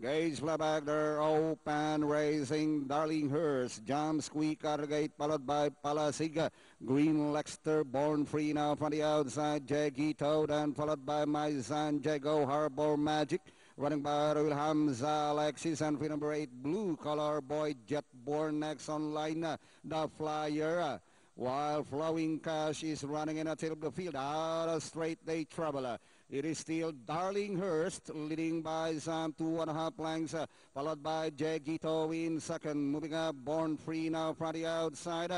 Gage back there, open racing. Darlinghurst jumps quick out of the gate, followed by Palasiga. Green Lexter, born free now from the outside. Jagito, then followed by Maizan Jago, Harbor Magic. Running by Royal Hamza, Alexis, and free number 8, Blue Color Boy, Jetborn next on line. The Flyer. While Flowing Cash is running in a tail of the field. Out of straight, they trouble. It is still Darlinghurst leading by some 2.5 lengths, followed by Jagito in second. Moving up, Born Free now from the outside.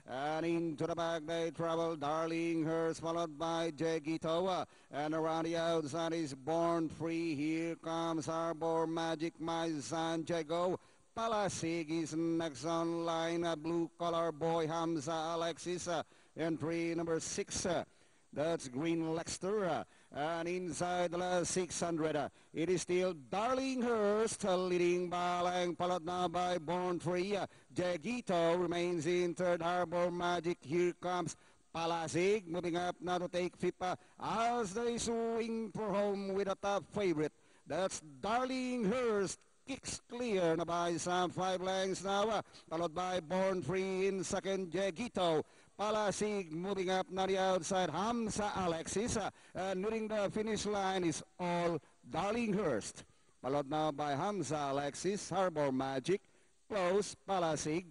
And into the back they travel. Darlinghurst followed by Jagito. And around the outside is Born Free. Here comes Harbor Magic, my San Jago. Palasig is next on line. Blue Collar Boy, Hamza Alexis. Entry number 6. That's Green Lexter. And inside the last 600, it is still Darlinghurst leading Balang, followed now by Born Free. Jagito remains in third. Harbor Magic. Here comes Palasig moving up now to take FIPA as they swing for home with a top favorite. That's Darlinghurst. Kicks clear na by some 5 lengths now, followed by Born Free in second. Jagito. Palasig moving up na the outside. Hamza Alexis. And nearing the finish line is all Darlinghurst. Followed now by Hamza Alexis, Harbor Magic, close Palasig.